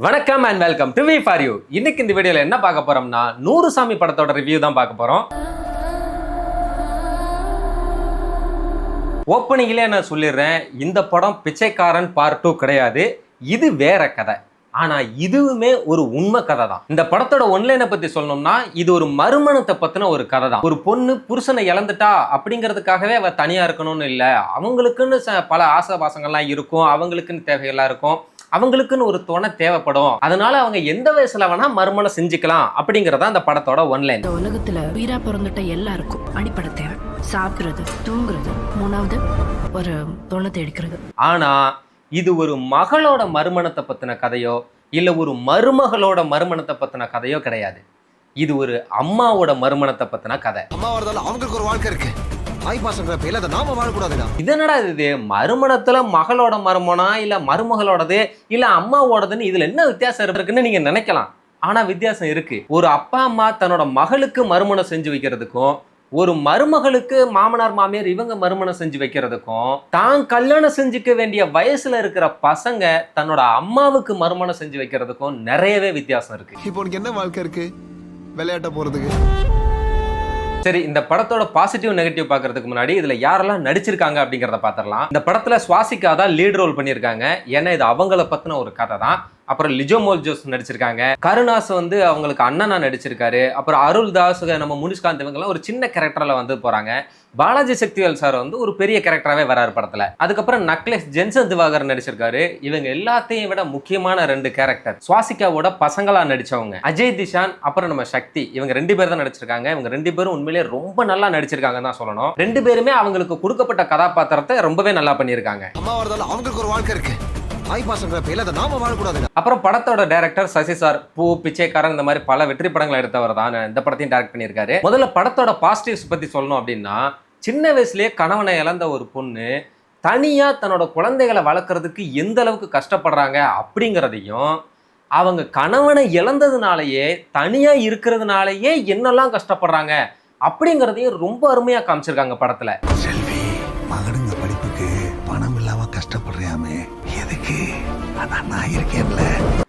வணக்கம் and welcome to V for you. இன்னைக்கு இந்த வீடியோல என்ன பார்க்க போறோம்னா 100 சாமி படத்தோட ரிவ்யூ தான் பார்க்க போறோம். ஓப்பனிங்லேயே நான் சொல்லிடுறேன், இந்த படம் பிச்சைக்காரன் பார்ட் 2 கிடையாது. இது வேற கதை. ஆனா இதுவுமே ஒரு உண்மை கதை தான். இந்த படத்தோட ஒன்லைனை பத்தி சொல்லணும்னா, இது ஒரு மறுமணத்தை பத்தின ஒரு கதை தான். ஒரு பொண்ணு புருஷனை இழந்துட்டா அப்படிங்கிறதுக்காகவே அவ தனியா இருக்கணும்னு இல்லை, அவங்களுக்குன்னு பல ஆசை பாசங்கள்லாம் இருக்கும், அவங்களுக்குன்னு தேவைகள்லாம் இருக்கும், அவங்களுக்குன்னு ஒரு துணை தேவைப்படும். அதனால அவங்க எந்த வயசுல வேணா மறுமணம் செஞ்சுக்கலாம் அப்படிங்கறத அந்த படத்தோட ஒன்லைன். இந்த உலகத்துல உயிரா பிறந்துட்ட எல்லாருக்கும் அடிப்படை தேவை சாப்பிடுறது, தூங்குறது, மூணாவது ஒரு துணை தேடிக்கிறது. ஆனா இது ஒரு மகளோட மறுமணத்தை பத்தின கதையோ இல்ல ஒரு மருமகளோட மறுமணத்தை பத்தின கதையோ கிடையாது. இது ஒரு அம்மாவோட மறுமணத்தை பத்தின கதை. அவங்களுக்கு ஒரு வாழ்க்கை இருக்கு. இதனடா இது மறுமணத்துல மகளோட மறுமணம் இல்ல மருமகளோடது இல்ல அம்மாவோடதுன்னு இதுல என்ன வித்தியாசம் இருக்குன்னு நீங்க நினைக்கலாம். ஆனா வித்தியாசம் இருக்கு. ஒரு அப்பா அம்மா தன்னோட மகளுக்கு மறுமணம் செஞ்சு வைக்கிறதுக்கும், ஒரு மருமகளுக்கு மாமனார் மாமியார் இவங்க மறுமணம் செஞ்சு வைக்கிறதுக்கும், தான் கல்யாணம் செஞ்சுக்க வேண்டிய வயசுல இருக்கிற பசங்க தன்னோட அம்மாவுக்கு மறுமணம் செஞ்சு வைக்கிறதுக்கும் நிறையவே வித்தியாசம் இருக்கு. இப்போ உனக்கு என்ன வாழ்க்கை இருக்கு விளையாட்ட போறதுக்கு? சரி, இந்த படத்தோட பாசிட்டிவ் நெகட்டிவ் பார்க்கறதுக்கு முன்னாடி இதுல யாரெல்லாம் நடிச்சிருக்காங்க அப்படிங்கறத பாத்திரலாம். இந்த படத்துல சுவாசிகா தான் லீட் ரோல் பண்ணியிருக்காங்க. ஏன்னா இது அவங்கள பத்தின ஒரு கதை தான். அப்புறம் லிஜோ மோல்ஜோஸ் நடிச்சிருக்காங்க. கருணாஸ் அவங்களுக்கு அண்ணனா நடிச்சிருக்காரு. அப்புறம் அருள் தாஸ், நம்ம முனிஷ்காந்த் இவங்கெல்லாம் ஒரு சின்ன கேரக்டர்ல வந்து போறாங்க. பாலாஜி சக்திவேல் சார் ஒரு பெரிய கேரக்டராகவே வராரு படத்துல. அதுக்கப்புறம் நக்லேஷ் ஜென்சன் திவாகர் நடிச்சிருக்காரு. இவங்க எல்லாத்தையும் விட முக்கியமான 2 கேரக்டர் சுவாசிகாவோட பசங்களா நடிச்சவங்க அஜய் திஷான், அப்புறம் நம்ம சக்தி, இவங்க 2 பேர் தான் நடிச்சிருக்காங்க. இவங்க 2 பேரும் உண்மையிலேயே ரொம்ப நல்லா நடிச்சிருக்காங்க தான் சொல்லணும். 2 பேருமே அவங்களுக்கு கொடுக்கப்பட்ட கதாபாத்திரத்தை ரொம்பவே நல்லா பண்ணியிருக்காங்க. அவங்களுக்கு ஒரு வாழ்க்கை இருக்கு. அப்புறம் படத்தோட டைரக்டர் சசி சார் பூ, பிச்சைக்காரன் இந்த மாதிரி பல வெற்றி படங்களை எடுத்தவர் தான் இந்த படத்தையும் டைரக்ட் பண்ணியிருக்காரு. முதல்ல படத்தோட பாசிட்டிவ்ஸ் பத்தி சொல்லணும் அப்படின்னா, சின்ன வயசுலயே கணவனை இழந்த ஒரு பொண்ணு தனியா தன்னோட குழந்தைகளை வளர்க்கறதுக்கு எந்த அளவுக்கு கஷ்டப்படுறாங்க அப்படிங்கிறதையும், அவங்க கணவனை இழந்ததுனாலயே தனியா இருக்கிறதுனாலயே என்னெல்லாம் கஷ்டப்படுறாங்க அப்படிங்கிறதையும் ரொம்ப அருமையா காமிச்சிருக்காங்க படத்துல. செல்வி, மகனுங்க படிப்புக்கு பணம் இல்லாம கஷ்டப்படுறியாமே, எதுக்கு? நான் இருக்கேன்ல.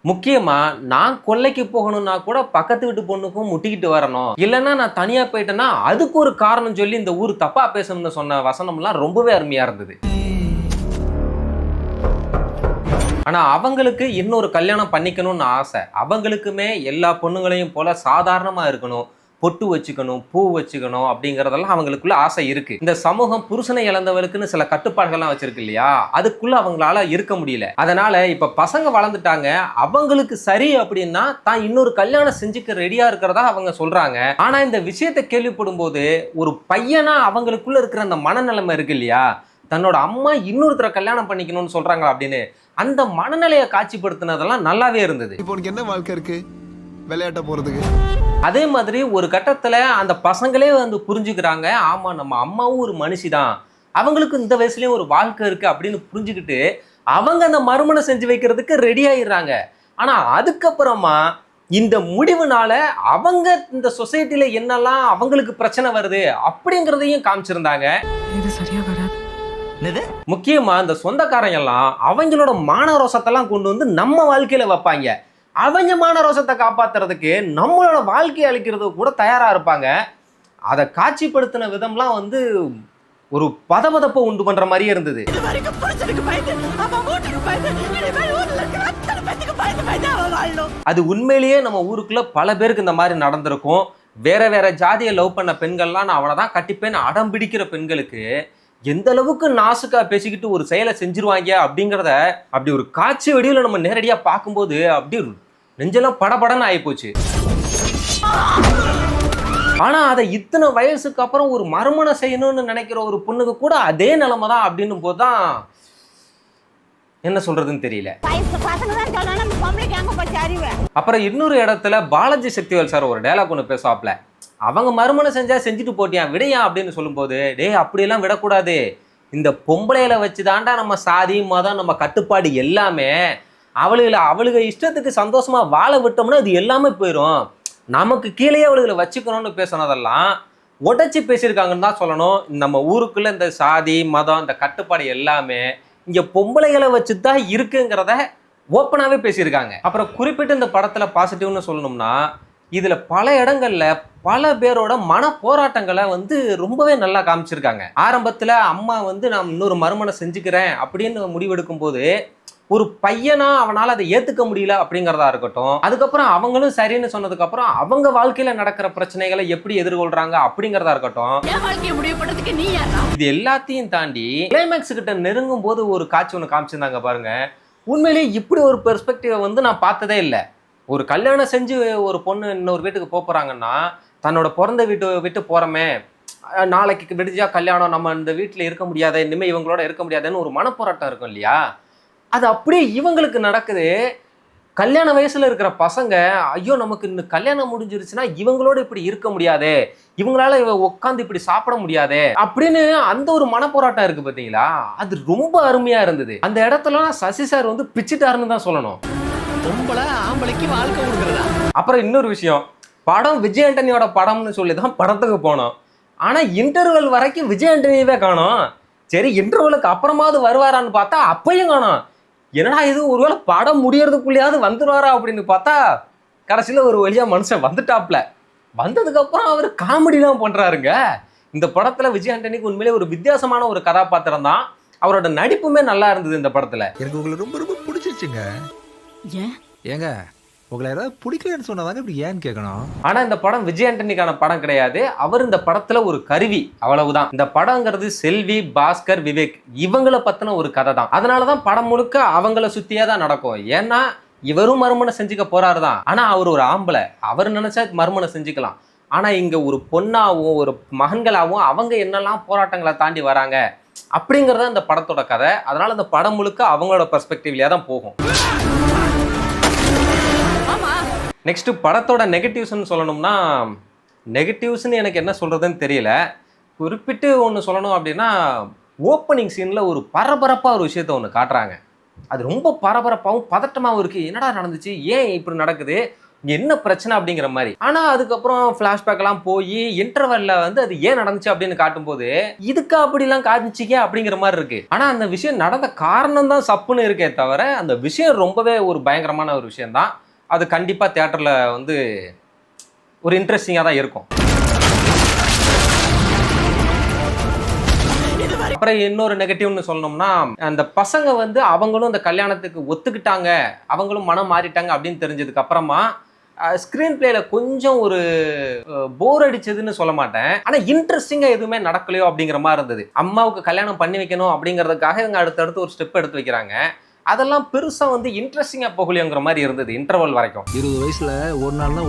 முக்கியமா நான் கொல்லைக்கு போகணும்னா கூட பக்கத்து வீட்டு பொண்ணுக்கும் முட்டிக்கிட்டு வரணும், இல்லைன்னா நான் தனியா போயிட்டேன்னா அதுக்கு ஒரு காரணம் சொல்லி இந்த ஊர் தப்பா பேசணும்னு சொன்ன வசனம்லாம் ரொம்பவே அருமையா இருந்தது. ஆனா அவங்களுக்கு இன்னொரு கல்யாணம் பண்ணிக்கணும்னு ஆசை. அவங்களுக்குமே எல்லா பொண்ணுங்களையும் போல சாதாரணமா இருக்கணும், பொட்டு வச்சுக்கணும், பூ வச்சுக்கணும் அப்படிங்கறதெல்லாம் அவங்களுக்குள்ள ஆசை இருக்கு. இந்த சமூகம் புருஷனை இழந்தவர்களுக்குன்னு சில கட்டுப்பாடுகள்லாம் வச்சிருக்கு இல்லையா, அதுக்குள்ள அவங்களால இருக்க முடியல. அதனால இப்ப பசங்க வளர்ந்துட்டாங்க, அவங்களுக்கு சரி அப்படின்னா தான் இன்னொரு கல்யாணம் செஞ்சுக்க ரெடியா இருக்கிறதா அவங்க சொல்றாங்க. ஆனா இந்த விஷயத்தை கேள்விப்படும் போது ஒரு பையனா அவங்களுக்குள்ள இருக்கிற அந்த மனநிலைமை இருக்கு இல்லையா, தன்னோட அம்மா இன்னொருத்தர கல்யாணம் பண்ணிக்கணும்னு சொல்றாங்க அப்படின்னு அந்த மனநிலையை காட்சிப்படுத்தினதெல்லாம் நல்லாவே இருந்தது. இப்போ உனக்கு என்ன வாழ்க்கை இருக்கு விளையாட்ட போறதுக்கு? அதே மாதிரி ஒரு கட்டத்துல அந்த பசங்களே புரிஞ்சுக்கிறாங்க, ஆமா நம்ம அம்மாவும் ஒரு மனுஷி தான், அவங்களுக்கு இந்த வயசுலயும் ஒரு வாழ்க்கை இருக்கு அப்படின்னு புரிஞ்சுக்கிட்டு அவங்க அந்த மறுமணம் செஞ்சு வைக்கிறதுக்கு ரெடி ஆயிடுறாங்க. ஆனா அதுக்கப்புறமா இந்த முடிவுனால அவங்க இந்த சொசைட்டில என்னெல்லாம் அவங்களுக்கு பிரச்சனை வருது அப்படிங்கிறதையும் காமிச்சிருந்தாங்க. இது சரியா வராது. முக்கியமா இந்த சொந்தக்காரங்க எல்லாம் அவங்களோட மான ரோசத்தெல்லாம் கொண்டு வந்து நம்ம வாழ்க்கையில வைப்பாங்க. அவங்க மான ரோசத்தை காப்பாத்துறதுக்கு நம்மளோட வாழ்க்கையை அளிக்கிறது கூட தயாரா இருப்பாங்க. அதை காட்சிப்படுத்தின விதம்லாம் ஒரு பதபதப்பை உண்டு பண்ற மாதிரியே இருந்தது. அது உண்மையிலேயே நம்ம ஊருக்குள்ள பல பேருக்கு இந்த மாதிரி நடந்திருக்கும். வேற வேற ஜாதியை லவ் பண்ண பெண்கள்லாம் நான் அவனை தான் கட்டிப்பேன்னு அடம் பிடிக்கிற பெண்களுக்கு எந்த அளவுக்கு நாசுக்கா பேசிக்கிட்டு ஒரு செயலை செஞ்சிருவாங்க அப்படிங்கிறத அப்படி ஒரு காட்சி வடிவில் நம்ம நேரடியா பார்க்கும்போது அப்படி நெஞ்செல்லாம் படபடன்னு ஆயிப்போச்சு. ஆனா அதை இத்தனை வயசுக்கு அப்புறம் ஒரு மறுமணம் செய்யணும்னு நினைக்கிற ஒரு பொண்ணுக்கு கூட அதே நிலைமை தான் அப்படின்னும் போதுதான் என்ன சொல்றதுன்னு தெரியல. அப்புறம் இன்னொரு இடத்துல பாலாஜி சக்திவேல் சார் ஒரு டைலாக் ஒன்று பேசுவாப்ல, அவங்க மறுமணம் செஞ்சா செஞ்சுட்டு போட்டியா விடையா அப்படின்னு சொல்லும்போது, டேய் அப்படியெல்லாம் விடக்கூடாது, இந்த பொம்பளையில வச்சு தாண்டா நம்ம சாதி மதம் நம்ம கட்டுப்பாடு எல்லாமே, அவளுக இஷ்டத்துக்கு சந்தோஷமா வாழ விட்டோம்னா அது எல்லாமே போயிடும், நமக்கு கீழே அவளுகளை வச்சுக்கணும்னு பேசுனதெல்லாம் உடைச்சி பேசியிருக்காங்கன்னு தான் சொல்லணும். நம்ம ஊருக்குள்ள இந்த சாதி மதம் இந்த கட்டுப்பாடு எல்லாமே இங்க பொம்பளைகளை வச்சுதான் இருக்குங்கிறத ஓப்பனாவே பேசியிருக்காங்க. அப்புறம் குறிப்பிட்டு இந்த படத்துல பாசிட்டிவ்னு சொல்லணும்னா, இதுல பல இடங்கள்ல பல பேரோட மன போராட்டங்களை வந்து ரொம்பவே நல்லா காமிச்சிருக்காங்க. ஆரம்பத்துல அம்மா வந்து நான் இன்னொரு மறுமணம் செஞ்சுக்கிறேன் அப்படின்னு முடிவெடுக்கும் போது ஒரு பையனா அவனால அதை ஏத்துக்க முடியல அப்படிங்கிறதா இருக்கட்டும், அதுக்கப்புறம் அவங்களும் சரின்னு சொன்னதுக்கு அப்புறம் அவங்க வாழ்க்கையில நடக்கிற பிரச்சனைகளை எப்படி எதிர்கொள்றாங்க அப்படிங்கிறதா இருக்கட்டும், என் வாழ்க்கையை முடிவு பண்ணதுக்கு நீ யாரா? இது எல்லாத்தையும் தாண்டி கிளைமேக்ஸ் கிட்ட நெருங்கும் போது ஒரு காட்சி ஒன்று காமிச்சிருந்தாங்க பாருங்க. உண்மையிலேயே இப்படி ஒரு பெர்ஸ்பெக்டிவை வந்து நான் பார்த்ததே இல்லை. ஒரு கல்யாணம் செஞ்சு ஒரு பொண்ணு இன்னொரு வீட்டுக்கு போறாங்கன்னா, தன்னோட பிறந்த வீட்டு விட்டு போறமே, நாளைக்கு விடிஞ்சா கல்யாணம், நம்ம இந்த வீட்டில் இருக்க முடியாத, இனிமேல் இவங்களோட இருக்க முடியாதுன்னு ஒரு மனப்போராட்டம் இருக்கும் இல்லையா, அது அப்படியே இவங்களுக்கு நடக்குது. கல்யாண வயசுல இருக்கிற பசங்க, ஐயோ நமக்கு இன்னும் கல்யாணம் முடிஞ்சிருச்சுன்னா இவங்களோட இப்படி இருக்க முடியாதே, இவங்களால உட்காந்து இப்படி சாப்பிட முடியாதே அப்படின்னு அந்த ஒரு மனப்போராட்டம் இருக்கு பாத்தீங்களா, அது ரொம்ப அருமையா இருந்தது. அந்த இடத்துல சசி சார் வந்து பிச்சுட்டாருன்னு தான் சொல்லணும். ஆம்பளைக்கு வாழ்க்கை கொடுக்குறதா. அப்புறம் இன்னொரு விஷயம், படம் விஜய் ஆண்டனியோட படம்னு சொல்லி தான் படத்துக்கு போனோம். ஆனா இன்டர்வல் வரைக்கும் விஜய் ஆண்டனியவே காணோம். சரி இன்டர்வலுக்கு அப்புறமாவது வருவாரான்னு பார்த்தா அப்பயும் காணோம். என்னடா இது, ஒருவேளை படம் முடியறதுக்குள்ளேயாவது வந்துடுவாரா அப்படின்னு பார்த்தா கடைசியில் ஒரு வழியா மனுஷன் வந்துட்டாப்ல. வந்ததுக்கு அப்புறம் அவர் காமெடிலாம் பண்றாருங்க. இந்த படத்துல விஜய் ஆண்டனிக்கு உண்மையிலே ஒரு வித்தியாசமான ஒரு கதாபாத்திரம் தான். அவரோட நடிப்புமே நல்லா இருந்தது இந்த படத்துல. எனக்கு உங்களை ரொம்ப ரொம்ப பிடிச்சிருச்சுங்க. ஏன்? ஏங்க உங்களை ஏதாவது பிடிக்கலன்னு சொன்னதாங்க இப்படி ஏன்னு கேட்கணும். ஆனா இந்த படம் விஜய் ஆண்டனிக்கான படம் கிடையாது. அவர் இந்த படத்துல ஒரு கருவி, அவ்வளவுதான். இந்த படங்கிறது செல்வி, பாஸ்கர், விவேக் இவங்கள பத்தின ஒரு கதை தான். அதனாலதான் படம் முழுக்க அவங்கள சுத்தியே தான் நடக்கும். ஏன்னா இவரும் மறுமணம் செஞ்சுக்க போறாரு தான். ஆனா அவர் ஒரு ஆம்பளை, அவர் நினைச்சா மறுமணம் செஞ்சுக்கலாம். ஆனா இங்க ஒரு பொண்ணாவும் ஒரு மகன்களாவும் அவங்க என்னெல்லாம் போராட்டங்களை தாண்டி வராங்க அப்படிங்கறத இந்த படத்தோட கதை. அதனால இந்த படம் முழுக்க அவங்களோட பெர்ஸ்பெக்டிவ்லயே தான் போகும். நெக்ஸ்ட் படத்தோட நெகட்டிவ்ஸ்ன்னு சொல்லணும்னா, நெகட்டிவ்ஸ்ன்னு எனக்கு என்ன சொல்றதுன்னு தெரியல. குறிப்பிட்டு ஒன்று சொல்லணும் அப்படின்னா, ஓப்பனிங் சீனில் ஒரு பரபரப்பாக ஒரு விஷயத்த ஒன்று காட்டுறாங்க. அது ரொம்ப பரபரப்பாகவும் பதட்டமாகவும் இருக்குது. என்னடா நடந்துச்சு, ஏன் இப்படி நடக்குது, என்ன பிரச்சனை அப்படிங்கிற மாதிரி. ஆனால் அதுக்கப்புறம் ஃப்ளாஷ்பேக்லாம் போய் இன்டர்வெல்ல வந்து அது ஏன் நடந்துச்சு அப்படின்னு காட்டும்போது இதுக்கு அப்படிலாம் காமிச்சிக்க அப்படிங்கிற மாதிரி இருக்கு. ஆனால் அந்த விஷயம் நடந்த காரணம் தான் சப்புன்னு இருக்கே தவிர அந்த விஷயம் ரொம்பவே ஒரு பயங்கரமான ஒரு விஷயம் தான். அது கண்டிப்பாக தியேட்டரில் வந்து ஒரு இன்ட்ரெஸ்டிங்காக தான் இருக்கும். அப்புறம் இன்னொரு நெகட்டிவ்னு சொல்லணும்னா, அந்த பசங்க வந்து அவங்களும் அந்த கல்யாணத்துக்கு ஒத்துக்கிட்டாங்க, அவங்களும் மனம் மாறிட்டாங்க அப்படின்னு தெரிஞ்சதுக்கு அப்புறமா ஸ்க்ரீன் பிளேல கொஞ்சம் ஒரு போர் அடிச்சதுன்னு சொல்ல மாட்டேன், ஆனால் இன்ட்ரெஸ்டிங்காக எதுவுமே நடக்கலையோ அப்படிங்கிற மாதிரி இருந்தது. அம்மாவுக்கு கல்யாணம் பண்ணி வைக்கணும் அப்படிங்கிறதுக்காக இவங்க அடுத்தடுத்து ஒரு ஸ்டெப் எடுத்து வைக்கிறாங்க. அதெல்லாம் பெருசா வந்து இன்ட்ரெஸ்டிங்கா போகலையோங்கிற மாதிரி இருந்தது இன்டர்வல் வரைக்கும். 20 வயசுல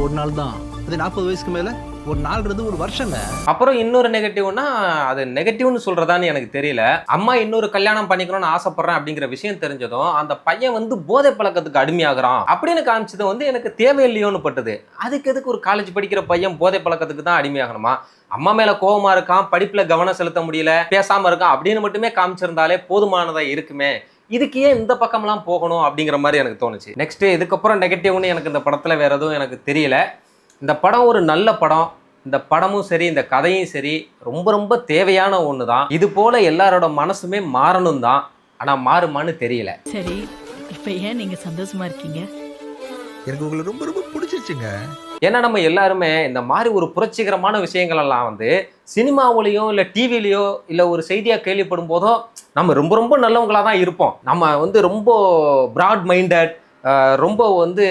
ஒரு நாள் தான், அது 40 வயசுக்கு மேல ஒரு நாள்ன்றது ஒரு வருஷங்க. அப்புறம் இன்னொரு நெகட்டிவ்னா, அது நெகட்டிவ்னு சொல்றதான்னு எனக்கு தெரியல. அம்மா இன்னொரு கல்யாணம் பண்ணிக்கணும்னு ஆசைப்படுறேன் அப்படிங்கிற விஷயம் தெரிஞ்சதும் அந்த பையன் வந்து போதை பழக்கத்துக்கு அடிமையாகிறான் அப்படின்னு காமிச்சது வந்து எனக்கு தேவையில்லையோன்னு பட்டது. அதுக்கு எதுக்கு ஒரு காலேஜ் படிக்கிற பையன் போதை பழக்கத்துக்கு தான் அடிமையாகணுமா? அம்மா மேல கோபமா இருக்கான், படிப்புல கவனம் செலுத்த முடியல, பேசாம இருக்கான் அப்படின்னு மட்டுமே காமிச்சிருந்தாலே போதுமானதா இருக்குமே. இதுக்கு ஏன் இந்த பக்கம்லாம் போகணும் அப்படிங்கிற மாதிரி எனக்கு தோணுச்சு. நெக்ஸ்ட் இதுக்கப்புறம் நெகட்டிவ்னு எனக்கு இந்த படத்துல வேற எதுவும் எனக்கு தெரியல. இந்த படம் ஒரு நல்ல படம். இந்த படமும் சரி, இந்த கதையும் சரி ரொம்ப ரொம்ப தேவையான ஒன்று தான். இது போல எல்லாரோட மனசுமே மாறணும் தான். ஆனா மாறுமான்னு தெரியல. சரி, இப்ப ஏன் நீங்க சந்தோஷமா இருக்கீங்க? எனக்கு உங்களை ரொம்ப ரொம்ப பிடிச்சிருச்சுங்க. ஏன்னா நம்ம எல்லாருமே இந்த மாதிரி ஒரு புரட்சிகரமான விஷயங்கள் எல்லாம் வந்து சினிமாவிலையோ இல்லை டிவிலையோ இல்லை ஒரு செய்தியாக கேள்விப்படும் போதோ நம்ம ரொம்ப ரொம்ப நல்லவங்களாக தான் இருப்போம். நம்ம வந்து ரொம்ப பிராட் மைண்டட், ரொம்ப வந்து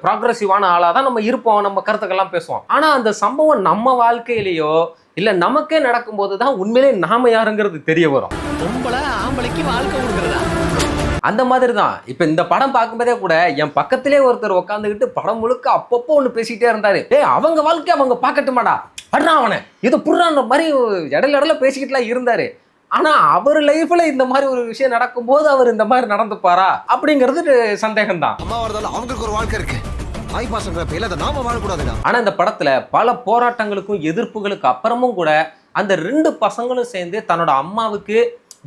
ப்ராக்ரெசிவான ஆளாக தான் நம்ம இருப்போம், நம்ம கருத்துக்கெல்லாம் பேசுவோம். ஆனால் அந்த சம்பவம் நம்ம வாழ்க்கையிலேயோ இல்லை நமக்கே நடக்கும்போது தான் உண்மையிலே நாம யாருங்கிறது தெரிய வரும். ஆம்பளைக்கு வாழ்க்கை கொடுக்குறதா. அந்த மாதிரி தான். இப்போ இந்த படம் பார்க்கும்போதே கூட என் பக்கத்திலே ஒருத்தர் உட்காந்துக்கிட்டு படம் முழுக்க அப்பப்போ ஒன்று பேசிக்கிட்டே இருந்தாரு. அவங்க வாழ்க்கை அவங்க பார்க்கட்டுமாடா, படுறா அவனை, இது புடுறான்ற மாதிரி இடையில பேசிக்கிட்டுலாம் இருந்தாரு. ஆனா அவர் லைஃப்ல இந்த மாதிரி ஒரு விஷயம் நடக்கும்போது அவர் இந்த மாதிரி நடந்துப்பாரா அப்படிங்கிறது சந்தேகம் தான். அம்மா வரதால அவங்களுக்கு ஒரு வாழ்க்கை இருக்கு, தாய் பாசங்கிற பேர்ல அதை நாம வாழக்கூடாதுடா. ஆனா இந்த படத்துல பல போராட்டங்களுக்கும் எதிர்ப்புகளுக்கு அப்புறமும் கூட அந்த 2 பசங்களும் சேர்ந்து தன்னோட அம்மாவுக்கு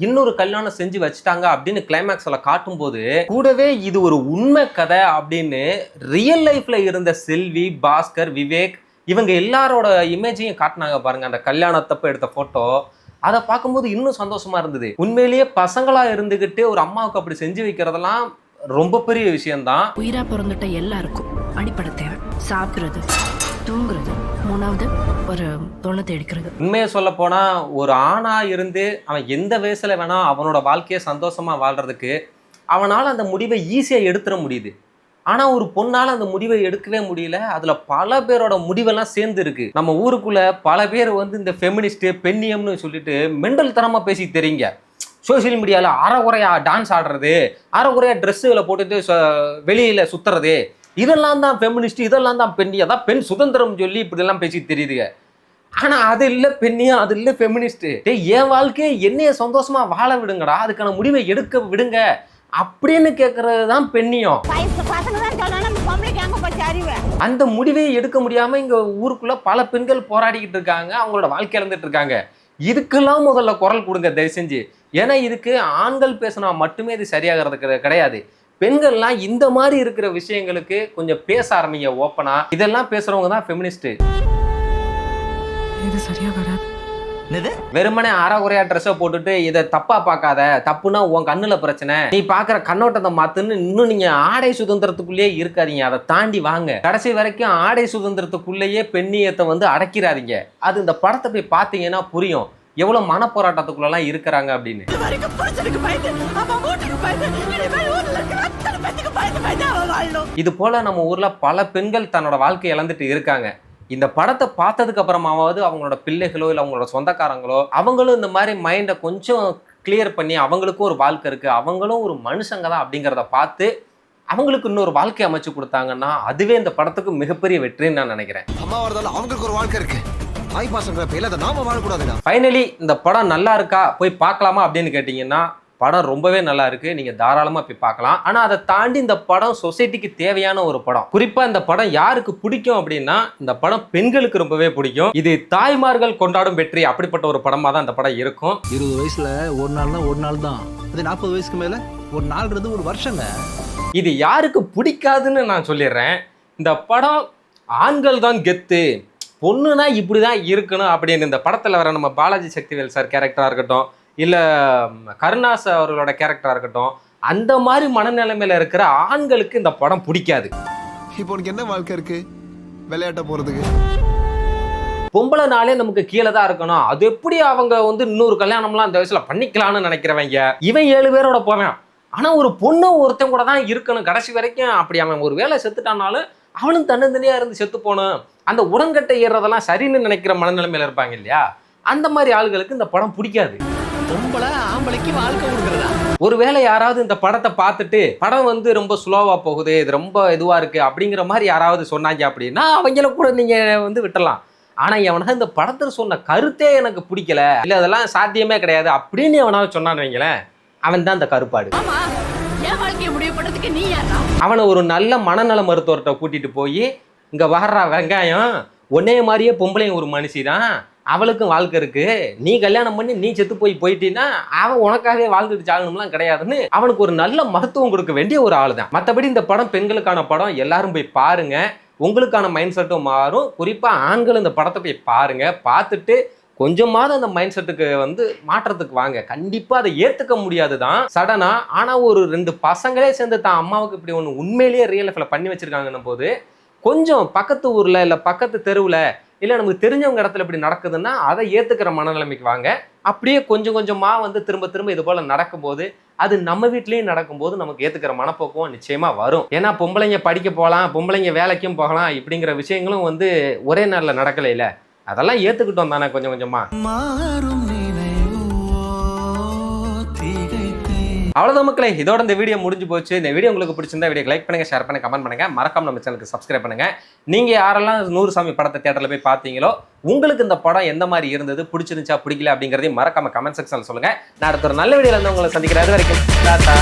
இன்னொரு கல்யாணம் செஞ்சு வச்சுட்டாங்க அப்படின்னு கிளைமேக்ஸ்ல காட்டும் போது கூடவே இது ஒரு உண்மை கதை அப்படின்னு ரியல் லைஃப்ல இருந்த செல்வி, பாஸ்கர், விவேக் இவங்க எல்லாரோட இமேஜையும் காட்டினாங்க பாருங்க. அந்த கல்யாணத்தப்ப எடுத்த போட்டோ அதை பார்க்கும்போது இன்னும் சந்தோஷமா இருந்தது. உண்மையிலேயே பசங்களா இருந்துகிட்டு ஒரு அம்மாவுக்கு அப்படி செஞ்சு வைக்கிறதெல்லாம் ரொம்ப பெரிய விஷயம்தான். உயிரா பிறந்துட்ட எல்லாருக்கும் அடிப்படை தேவை. சாப்பிடுறது, தூங்குறது, மூணாவது ஒரு தொண்ணை தேடிக்கிறது. உண்மையை சொல்ல போனா ஒரு ஆணா இருந்து அவன் எந்த வயசுல வேணா அவனோட வாழ்க்கையை சந்தோஷமா வாழ்றதுக்கு அவனால அந்த முடிவை ஈஸியா எடுத்துட முடியுது. ஆனா ஒரு பொண்ணால அந்த முடிவை எடுக்கவே முடியல. அதுல பல பேரோட முடிவெல்லாம் சேர்ந்து இருக்கு. நம்ம ஊருக்குள்ள பல பேர் வந்து இந்த ஃபெமினிஸ்ட் பெண்ணியம்னு சொல்லிட்டு மெண்டல் தரமா பேசி தெரியுங்க. சோசியல் மீடியாவில் அரைகுறையா டான்ஸ் ஆடுறது, அரைகுறையா ட்ரெஸ்ஸுகளை போட்டுட்டு வெளியில சுத்துறது, இதெல்லாம் தான் ஃபெமினிஸ்ட், இதெல்லாம் தான் பெண்ணியம், அதான் பெண் சுதந்திரம் சொல்லி இப்படிலாம் பேசி தெரியுதுங்க. ஆனா அது இல்லை பெண்ணியம், அது இல்லை ஃபெமினிஸ்ட். என் வாழ்க்கையை என்னைய சந்தோஷமா வாழ விடுங்கடா, அதுக்கான முடிவை எடுக்க விடுங்க அப்படின்னு கேட்கறது தான் பெண்ணியம். அந்த முடிவை எடுக்க முடியாம இங்க ஊருக்குள்ள பல பெண்கள் போராடிக்கிட்டு இருக்காங்க, அவங்களோட வாழ்க்கை இழந்துட்டு இருக்காங்க. இதுக்கெல்லாம் முதல்ல குரல் கொடுங்க தயவு செஞ்சு. ஏன்னா இதுக்கு ஆண்கள் பேசினா மட்டுமே இது சரியாகிறது கிடையாது. பெண்கள்லாம் இந்த மாதிரி இருக்கிற விஷயங்களுக்கு கொஞ்சம் பேச ஆரம்பிங்க ஓப்பனா. இதெல்லாம் பேசுறவங்க தான் ஃபெமினிஸ்ட். இது சரியா வராது. வெறுமனே அரைகுறையா ட்ரெஸ்ஸை போட்டுட்டு இதை தப்பா பார்க்காத, தப்புனா உன் கண்ணுல பிரச்சனை, நீ பாக்குற கண்ணோட்டத்தை மாத்துன்னு இன்னும் நீங்க ஆடை சுதந்திரத்துக்குள்ளேயே இருக்காதீங்க. அதை தாண்டி வாங்க. கடைசி வரைக்கும் ஆடை சுதந்திரத்துக்குள்ளேயே பெண்ணியத்தை வந்து அடக்கிறாதீங்க. அது இந்த படத்தை போய் பார்த்தீங்கன்னா புரியும் எவ்வளவு மனப்போராட்டத்துக்குள்ளலாம் இருக்கிறாங்க அப்படின்னு. இது போல நம்ம ஊர்ல பல பெண்கள் தன்னோட வாழ்க்கை இழந்துட்டு இருக்காங்க. இந்த படத்தை பார்த்ததுக்கு அப்புறமாவது அவங்களோட பிள்ளைகளோ இல்லை அவங்களோட சொந்தக்காரங்களோ அவங்களும் இந்த மாதிரி மைண்டை கொஞ்சம் கிளியர் பண்ணி அவங்களுக்கும் ஒரு வாழ்க்கை இருக்கு, அவங்களும் ஒரு மனுஷங்க தான் அப்படிங்கிறத பார்த்து அவங்களுக்கு இன்னொரு வாழ்க்கை அமைச்சு கொடுத்தாங்கன்னா அதுவே இந்த படத்துக்கு மிகப்பெரிய வெற்றின்னு நான் நினைக்கிறேன். அம்மா வரதால அவங்களுக்கு ஒரு வாழ்க்கை இருக்கு. தாய் பாசங்கிற பேர்ல அதை நாம வாழக்கூடாதுடா. ஃபைனலி இந்த படம் நல்லா இருக்கா, போய் பார்க்கலாமா அப்படின்னு கேட்டிங்கன்னா படம் ரொம்பவே நல்லா இருக்கு. நீங்க தாராளமா போய் பார்க்கலாம். ஆனா அதை தாண்டி இந்த படம் சொசைட்டிக்கு தேவையான ஒரு படம். குறிப்பா இந்த படம் யாருக்கு பிடிக்கும் அப்படின்னா இந்த படம் பெண்களுக்கு ரொம்பவே பிடிக்கும். இது தாய்மார்கள் கொண்டாடும் வெற்றி, அப்படிப்பட்ட ஒரு படமா தான் இந்த படம் இருக்கும். 20 வயசுல ஒரு நாள் தான். அது 40 வயசுக்கு மேல ஒரு நாள்ன்றது ஒரு வருஷங்க. இது யாருக்கு பிடிக்காதுன்னு நான் சொல்லிடுறேன். இந்த படம் ஆண்கள் தான் கெத்து, பொண்ணுனா இப்படிதான் இருக்கணும் அப்படின்னு இந்த படத்துல வர நம்ம பாலாஜி சக்திவேல் சார் கேரக்டரா இருக்கட்டும், இல்ல கருணாஸ் அவர்களோட கேரக்டரா இருக்கட்டும், அந்த மாதிரி மனநிலைமையில இருக்கிற ஆண்களுக்கு இந்த படம் பிடிக்காது. இப்போ உனக்கு என்ன வாழ்க்கை இருக்கு விளையாட்ட போறதுக்கு? பொம்பளை நாளே நமக்கு கீழே தான் இருக்கணும், அது எப்படி அவங்க வந்து இன்னொரு கல்யாணம்லாம் அந்த வயசுல பண்ணிக்கலாம்னு நினைக்கிறவங்க. இவன் 7 பேரோட போவேன், ஆனா ஒரு பொண்ணு ஒருத்தன் கூட தான் இருக்கணும் கடைசி வரைக்கும். அப்படி அவன் ஒரு வேலை செத்துட்டானாலும் அவனும் தன்னந்தனியா இருந்து செத்து போகணும், அந்த உடன்கட்டை ஏறதெல்லாம் சரின்னு நினைக்கிற மனநிலைமையில இருப்பாங்க இல்லையா, அந்த மாதிரி ஆளுகளுக்கு இந்த படம் பிடிக்காது. பொம்பளை ஆம்பளைக்கு வாழ்க்கை கொடுக்குறதா? ஒருவேளை யாராவது இந்த படத்தை பார்த்துட்டு படம் வந்து ரொம்ப ஸ்லோவா போகுது, இது ரொம்ப இதுவா இருக்கு அப்படிங்கிற மாதிரி யாராவது சொன்னாங்க அப்படின்னா அவங்கள கூட நீங்க வந்து விட்டலாம். ஆனா எவனாவது இந்த படத்துல சொன்ன கருத்தே எனக்கு பிடிக்கல, இல்ல அதெல்லாம் சாத்தியமே கிடையாது அப்படின்னு எவனாவது சொன்னான்னு வைங்களேன், அவன் தான் இந்த கருப்பாடு. என் வாழ்க்கையை முடிவு பண்ணதுக்கு நீ யாரா? அவனை ஒரு நல்ல மனநல மருத்துவர்கிட்ட கூட்டிட்டு போய் இங்க வர்ற வெங்காயம் ஒன்னே மாதிரியே பொம்பளையும் ஒரு மனுஷி தான், அவளுக்கும் வாழ்க்கை இருக்கு, நீ கல்யாணம் பண்ணி நீ செத்து போயிட்டீன்னா அவன் உனக்காகவே வாழ்ந்துட்டு சாகணும்லாம் கிடையாதுன்னு அவனுக்கு ஒரு நல்ல மருத்துவம் கொடுக்க வேண்டிய ஒரு ஆள் தான். மற்றபடி இந்த படம் பெண்களுக்கான படம், எல்லாரும் போய் பாருங்க, உங்களுக்கான மைண்ட் செட்டும் மாறும். குறிப்பா ஆண்கள் இந்த படத்தை போய் பாருங்க, பார்த்துட்டு கொஞ்சமாவது அந்த மைண்ட் செட்டுக்கு வந்து மாற்றத்துக்கு வாங்க. கண்டிப்பா அதை ஏத்துக்க முடியாது தான் சடனா, ஆனா ஒரு 2 பசங்களே சேர்ந்து தான் அம்மாவுக்கு இப்படி ஒன்று உண்மையிலேயே ரியல் லைஃப்ல பண்ணி வச்சிருக்காங்கன்னும் போது கொஞ்சம் பக்கத்து ஊர்ல இல்ல பக்கத்து தெருவுல இல்ல நமக்கு தெரிஞ்சவங்க இடத்துல இப்படி நடக்குதுன்னா அதை ஏத்துக்கிற மனநிலைமைக்கு வாங்க. அப்படியே கொஞ்சம் கொஞ்சமா வந்து திரும்ப திரும்ப இது போல நடக்கும்போது அது நம்ம வீட்லயும் நடக்கும்போது நமக்கு ஏத்துக்கிற மனப்போக்கம் நிச்சயமா வரும். ஏன்னா பொம்பளைங்க படிக்க போகலாம், பொம்பளைங்க வேலைக்கும் போகலாம், இப்படிங்கிற விஷயங்களும் வந்து ஒரே நாள்ல நடக்கல இல்ல, அதெல்லாம் ஏத்துக்கிட்டோம் தானே கொஞ்சம் கொஞ்சமா. அவ்வளவுதான் மக்களே, இதோட இந்த வீடியோ முடிஞ்சு போச்சு. இந்த வீடியோ உங்களுக்கு பிடிச்சிருந்தா வீடியோ லைக் பண்ணுங்க, ஷேர் பண்ணுங்க, கமெண்ட் பண்ணுங்க, மறக்காம நம்ம சேனலுக்கு சப்ஸ்கிரைப் பண்ணுங்க. நீங்க யாரெல்லாம் 100 சாமி படத்தை தியேட்டர்ல போய் பார்த்தீங்களோ உங்களுக்கு இந்த படம் எந்த மாதிரி இருந்தது, பிடிச்சிருந்துச்சா பிடிக்கல அப்படிங்கறதையும் மறக்காம கமெண்ட் செக்ஷன்ல சொல்லுங்க. நான் அடுத்த ஒரு நல்ல வீடியோல இருந்து உங்களை சந்திக்கிறேன். அது வரைக்கும் டாடா.